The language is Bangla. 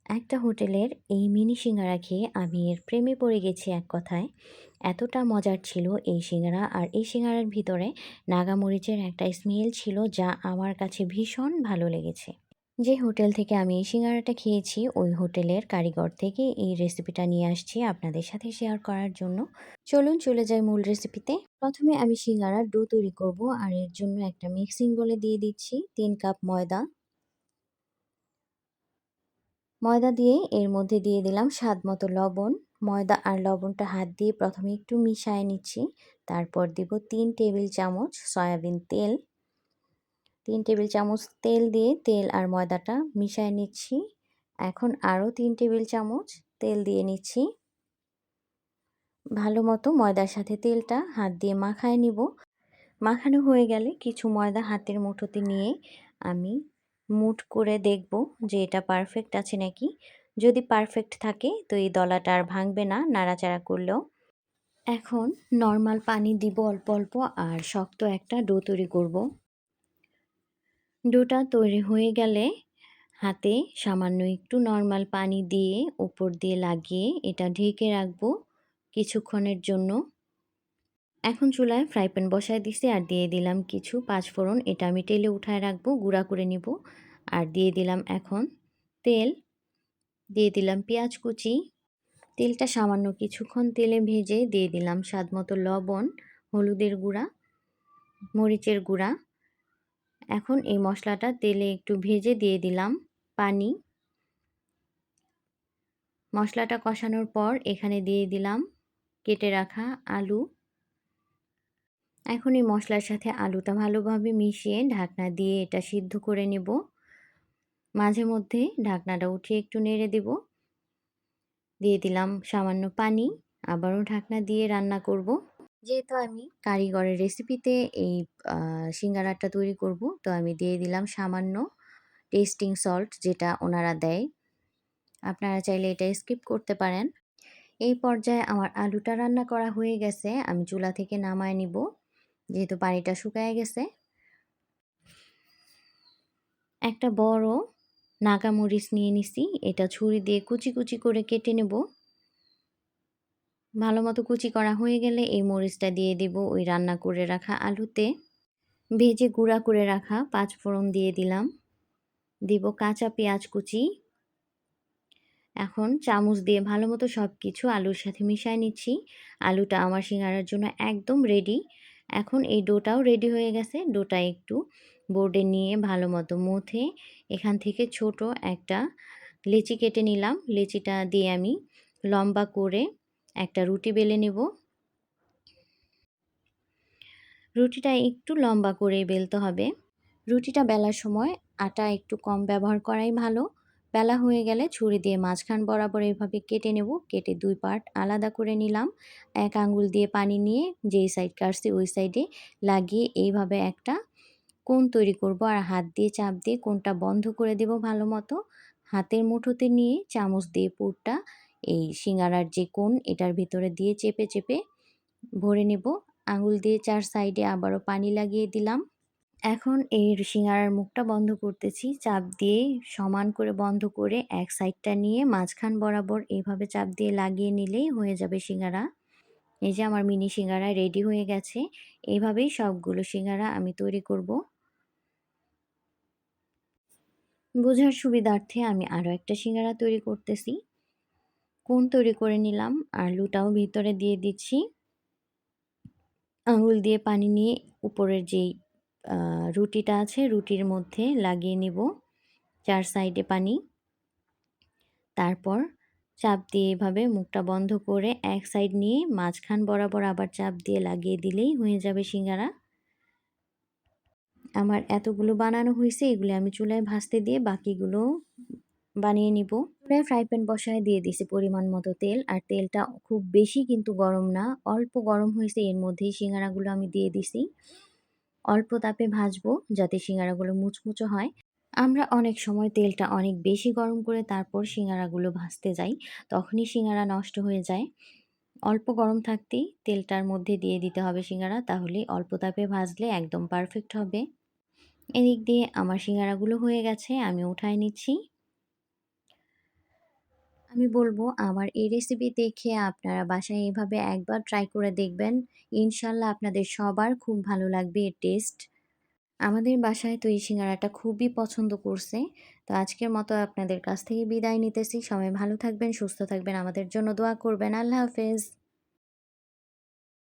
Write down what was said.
একটা হোটেলের এই মিনি সিঙ্গারা খেয়ে আমি এর প্রেমে পড়ে গেছি এক কথায়। এতটা মজার ছিল এই সিঙ্গারা, আর এই সিঙ্গারার ভিতরে নাগামরিচের একটা স্মেল ছিল যা আমার কাছে ভীষণ ভালো লেগেছে। যে হোটেল থেকে আমি এই সিঙ্গারাটা খেয়েছি ওই হোটেলের কারিগর থেকে এই রেসিপিটা নিয়ে আসছি আপনাদের সাথে শেয়ার করার জন্য। চলুন চলে যাই মূল রেসিপিতে। প্রথমে আমি সিঙ্গারার ডো তৈরি করব, আর এর জন্য একটা মিক্সিং বলে দিয়ে দিচ্ছি 3 কাপ ময়দা। ময়দা দিয়ে এর মধ্যে দিয়ে দিলাম স্বাদমতো লবণ। ময়দা আর লবণটা হাত দিয়ে প্রথমে একটু মিশিয়ে নিচ্ছি। তারপর দিব 3 টেবিল চামচ সয়াবিন তেল। 3 টেবিল চামচ তেল দিয়ে তেল আর ময়দাটা মিশিয়ে নিচ্ছি। এখন আরও 3 টেবিল চামচ তেল দিয়ে নিচ্ছি। ভালো মতো ময়দার সাথে তেলটা হাত দিয়ে মাখায় নিব। মাখানো হয়ে গেলে কিছু ময়দা হাতের মুঠোতে নিয়ে আমি মুঠ করে দেখব যে এটা পারফেক্ট আছে নাকি। যদি পারফেক্ট থাকে তো এই দলাটা আর ভাঙবে না নাড়াচাড়া করলেও। এখন নর্মাল পানি দিব অল্প অল্প, আর শক্ত একটা ডো তৈরি করব। ডোটা তৈরি হয়ে গেলে হাতে সামান্য একটু নর্মাল পানি দিয়ে উপর দিয়ে লাগিয়ে এটা ঢেকে রাখবো কিছুক্ষণের জন্য। এখন চুলায় ফ্রাই প্যান বসায় দিছি আর দিয়ে দিলাম কিছু পাঁচফোড়ন। এটা আমি তেলে উঠায় রাখবো, গুঁড়া করে নিব। আর দিয়ে দিলাম এখন তেল, দিয়ে দিলাম পেঁয়াজ কুচি। তেলটা সামান্য কিছুক্ষণ তেলে ভেজে দিয়ে দিলাম স্বাদমতো লবণ, হলুদের গুঁড়া, মরিচের গুঁড়া। এখন এই মশলাটা তেলে একটু ভেজে দিয়ে দিলাম পানি। মশলাটা কষানোর পর এখানে দিয়ে দিলাম কেটে রাখা আলু। এখন এই মশলার সাথে আলুটা ভালোভাবে মিশিয়ে ঢাকনা দিয়ে এটা সিদ্ধ করে নেব। মাঝে মধ্যে ঢাকনাটা উঠিয়ে একটু নেড়ে দেব। দিয়ে দিলাম সামান্য পানি, আবারও ঢাকনা দিয়ে রান্না করব। যেহেতু আমি কারিগরের রেসিপিতে এই সিঙ্গারাটা তৈরি করব, তো আমি দিয়ে দিলাম সামান্য টেস্টিং সল্ট, যেটা ওনারা দেয়। আপনারা চাইলে এটা স্কিপ করতে পারেন। এই পর্যায়ে আমার আলুটা রান্না করা হয়ে গেছে, আমি চুলা থেকে নামায় নিব যেহেতু পানিটা শুকায় গেছে। একটা বড় নাগামরিচ নিয়ে নিছি, এটা ছুরি দিয়ে কুচি কুচি করে কেটে নেব। ভালো মতো কুচি করা হয়ে গেলে এই মরিচটা দিয়ে দিব ওই রান্না করে রাখা আলুতে। ভেজে গুঁড়া করে রাখা পাঁচফোড়ন দিয়ে দিলাম। দিব কাঁচা পেঁয়াজ কুচি। এখন চামচ দিয়ে ভালো মতো সব কিছু আলুর সাথে মিশিয়ে নিচ্ছি। আলুটা আমার সিঙ্গারার জন্য একদম রেডি। এখন এই ডোটাও রেডি হয়ে গেছে। ডোটা একটু বোর্ডে নিয়ে ভালো মতো মথে এখান থেকে ছোট একটা লেচি কেটে নিলাম। লেচিটা দিয়ে আমি লম্বা করে একটা রুটি বেলে নেব। রুটিটা একটু লম্বা করে বেলতে হবে। রুটিটা বেলার সময় আটা একটু কম ব্যবহার করাই ভালো। বেলা হয়ে গেলে ছুরি দিয়ে মাঝখান বরাবর এভাবে কেটে নেব। কেটে 2 পার্ট আলাদা করে নিলাম। এক আঙ্গুল দিয়ে পানি নিয়ে যেই সাইড কাটছি ওই সাইডে লাগিয়ে এইভাবে একটা কোণ তৈরি করব, আর হাত দিয়ে চাপ দিয়ে কোণটা বন্ধ করে দেব ভালো মতো। হাতের মুঠোতে নিয়ে চামচ দিয়ে পুরটা এই সিঙ্গারার যে কোণ এটার ভিতরে দিয়ে চেপে চেপে ভরে নেব। আঙুল দিয়ে 4 সাইডে আবারও পানি লাগিয়ে দিলাম। এখন এর সিঙ্গারার মুখটা বন্ধ করতেছি। চাপ দিয়ে সমান করে বন্ধ করে এক সাইডটা নিয়ে মাঝখান বরাবর এভাবে চাপ দিয়ে লাগিয়ে নিলেই হয়ে যাবে সিঙ্গারা। এই যে আমার মিনি সিঙ্গারা রেডি হয়ে গেছে। এভাবেই সবগুলো সিঙ্গারা আমি তৈরি করব। বোঝার সুবিধার্থে আমি আরও একটা সিঙ্গারা তৈরি করতেছি। কোণ তৈরি করে নিলাম, আলুটাও ভিতরে দিয়ে দিচ্ছি। আঙুল দিয়ে পানি নিয়ে উপরের যেই রুটিটা আছে রুটির মধ্যে লাগিয়ে নিব 4 সাইডে পানি। তারপর চাপ দিয়ে এভাবে মুখটা বন্ধ করে এক সাইড নিয়ে মাঝখান বরাবর আবার চাপ দিয়ে লাগিয়ে দিলেই হয়ে যাবে সিঙ্গারা। আমার এতগুলো বানানো হয়েছে, এগুলো আমি চুলায় ভাজতে দিয়ে বাকিগুলো বানিয়ে নিব। চুলায় ফ্রাই প্যান বসায় দিয়ে দিছি পরিমাণ মতো তেল, আর তেলটা খুব বেশি কিন্তু গরম না, অল্প গরম হয়েছে। এর মধ্যেই সিঙ্গারাগুলো আমি দিয়ে দিছি। অল্প তাপে ভাজবো যাতে সিঙ্গারাগুলো মুচমুচে হয়। আমরা অনেক সময় তেলটা অনেক বেশি গরম করে তারপর সিঙ্গারাগুলো ভাজতে যাই, তখনই সিঙ্গারা নষ্ট হয়ে যায়। অল্প গরম থাকতেই তেলটার মধ্যে দিয়ে দিতে হবে সিঙ্গারা, তাহলেই অল্প তাপে ভাজলে একদম পারফেক্ট হবে। এদিক দিয়ে আমার সিঙ্গারাগুলো হয়ে গেছে, আমি উঠায় নিচ্ছি। আমি বলব আমার এই রেসিপি দেখে আপনারা বাসায় এভাবে একবার ট্রাই করে দেখবেন। ইনশাআল্লাহ আপনাদের সবার খুব ভালো লাগবে এর টেস্ট। আমাদের বাসায় তো এই সিঙ্গারাটা খুবই পছন্দ করছে। তো আজকের মতো আপনাদের কাছ থেকে বিদায় নিতেছি। সবাই ভালো থাকবেন, সুস্থ থাকবেন। আমাদের জন্য দোয়া করবেন। আল্লাহ হাফেজ।